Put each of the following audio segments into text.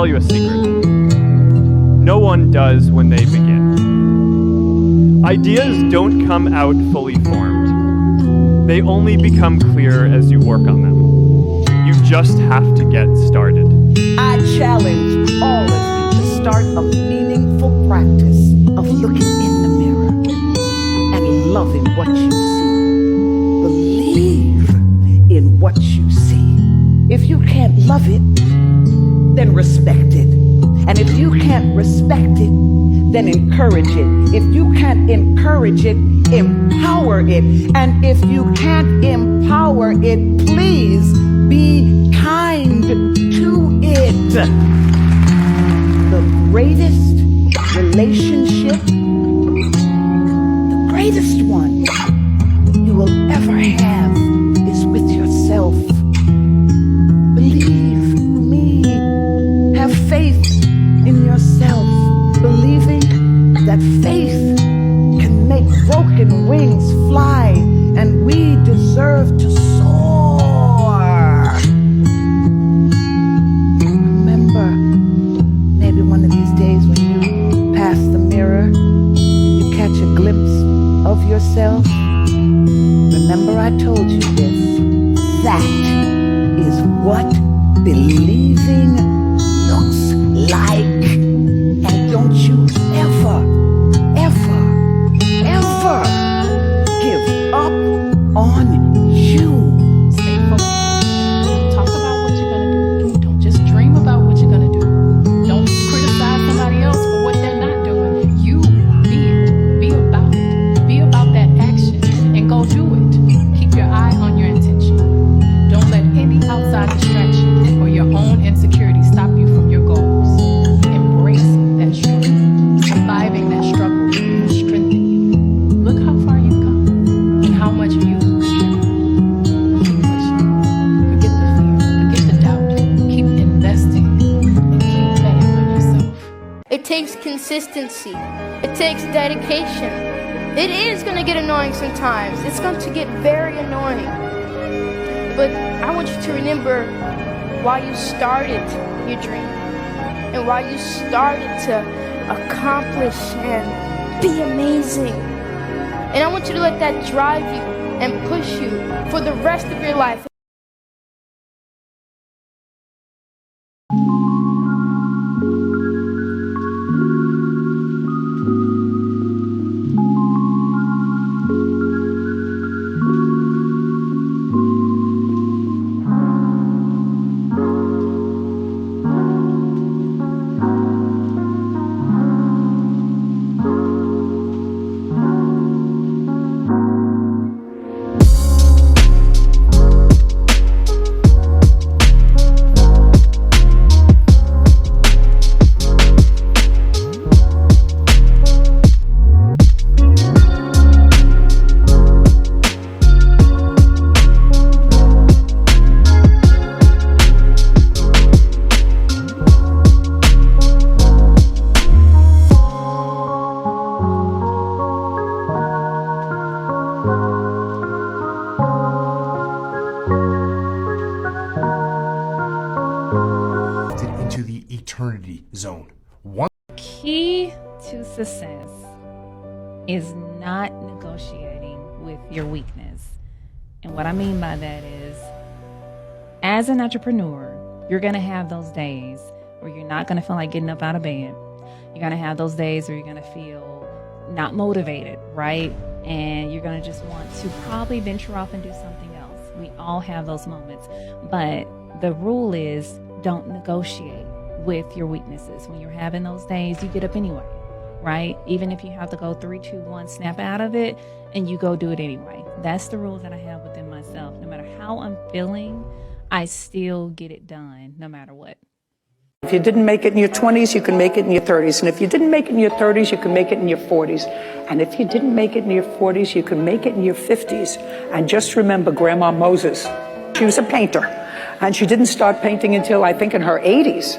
tell you a secret. No one does when they begin. Ideas don't come out fully formed. They only become clear as you work on them. You just have to get started. I challenge all of you to start a meaningful practice of looking in the mirror and loving what you see. Believe in what you see. If you can't love it, then respect it. And if you can't respect it, then encourage it. If you can't encourage it, empower it. And if you can't empower it, please be kind to it. The greatest relationship, the greatest one you will ever have is with yourself. Believe me. Have faith in yourself. Believing that faith can make broken wings fly, and we deserve to soar. Remember, maybe one of these days when you pass the mirror and you catch a glimpse of yourself, remember I told you this. That is what believing looks like. And don't you ever, ever, ever give up on you. Stay focused. Talk about what you're going to do. Don't just dream about what you're going to do. Don't criticize somebody else for what they're not doing. You be it. Be about it. Be about that action and go do it. Keep your eye on your intention. Don't let any outside distraction or your own insecurity stop you from your goals. Embrace that struggle. Surviving that struggle will strengthen you. Look how far you've come and how much you contribute. Keep pushing. Forget the fear. Forget the doubt. Keep investing and keep betting on yourself. It takes consistency. It takes dedication. It is going to get annoying sometimes. It's going to get very annoying. But I want you to remember why you started your dream and why you started to accomplish and be amazing. And I want you to let that drive you and push you for the rest of your life. Into the eternity zone. One Key to success is not negotiating with your weakness. And what I mean by that is, as an entrepreneur, you're going to have those days where you're not going to feel like getting up out of bed. You're going to have those days where you're going to feel not motivated, right? And you're going to just want to probably venture off and do something else. We all have those moments. But the rule is, don't negotiate with your weaknesses. When you're having those days, you get up anyway, right? Even if you have to go 3, 2, 1, snap out of it, and you go do it anyway. That's the rule that I have within myself. No matter how I'm feeling, I still get it done, no matter what. If you didn't make it in your 20s, you can make it in your 30s. And if you didn't make it in your 30s, you can make it in your 40s. And if you didn't make it in your 40s, you can make it in your 50s. And just remember Grandma Moses. She was a painter. And she didn't start painting until, I think, in her 80s.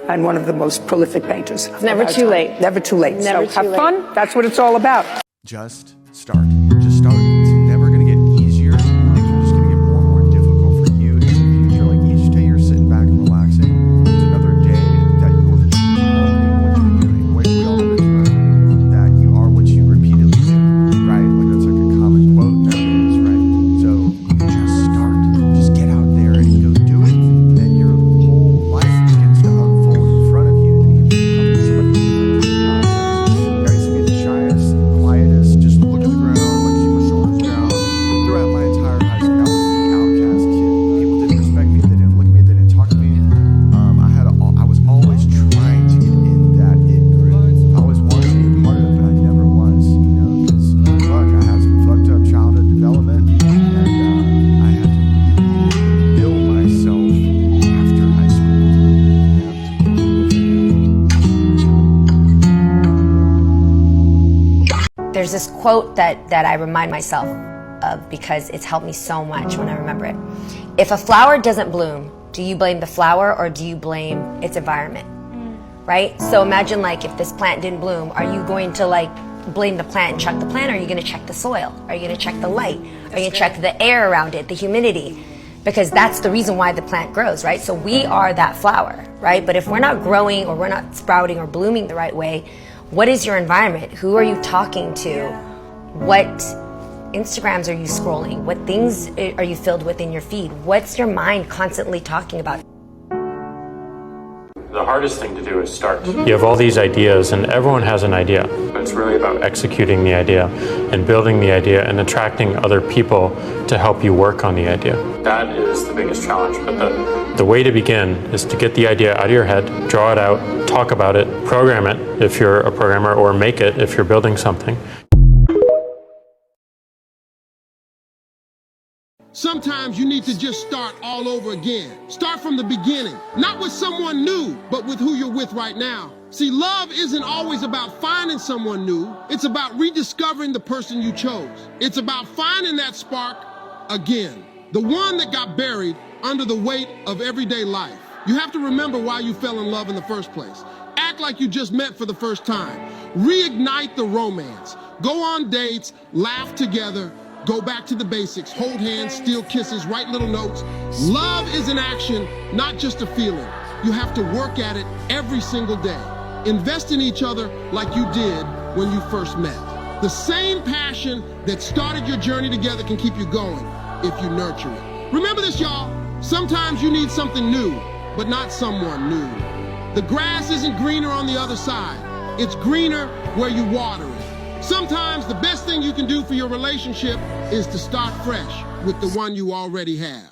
And one of the most prolific painters. Never too late. Never too late. Never So have too late. fun. That's what it's all about. Just start. Just start. It's never going to get easier. Things are just going to get more and more difficult for you in the future. Like each day you're sitting back and relaxing, it's another day There's this quote that I remind myself of because it's helped me so much when I remember it. If a flower doesn't bloom, do you blame the flower or do you blame its environment? Right? So imagine like if this plant didn't bloom, are you going to like blame the plant and check the plant, or are you going to check the soil? Are you going to check the light? Are you going to check the air around it, the humidity? Because that's the reason why the plant grows, right? So we are that flower, right? But if we're not growing or we're not sprouting or blooming the right way, what is your environment? Who are you talking to? What Instagrams are you scrolling? What things are you filled with in your feed? What's your mind constantly talking about? The hardest thing to do is start. You have all these ideas and everyone has an idea. But it's really about executing the idea and building the idea and attracting other people to help you work on the idea. That is the biggest challenge. But the way to begin is to get the idea out of your head, draw it out, talk about it, program it if you're a programmer, or make it if you're building something. Sometimes you need to just start all over again. Start from the beginning. Not with someone new, but with who you're with right now. See, love isn't always about finding someone new. It's about rediscovering the person you chose. It's about finding that spark again. The one that got buried under the weight of everyday life. You have to remember why you fell in love in the first place. Act like you just met for the first time. Reignite the romance. Go on dates, laugh together, go back to the basics, hold hands, steal kisses, write little notes. Love is an action, not just a feeling. You have to work at it every single day. Invest in each other like you did when you first met. The same passion that started your journey together can keep you going if you nurture it. Remember this, y'all. Sometimes you need something new, but not someone new. The grass isn't greener on the other side. It's greener where you water it. Sometimes the best thing you can do for your relationship is to start fresh with the one you already have.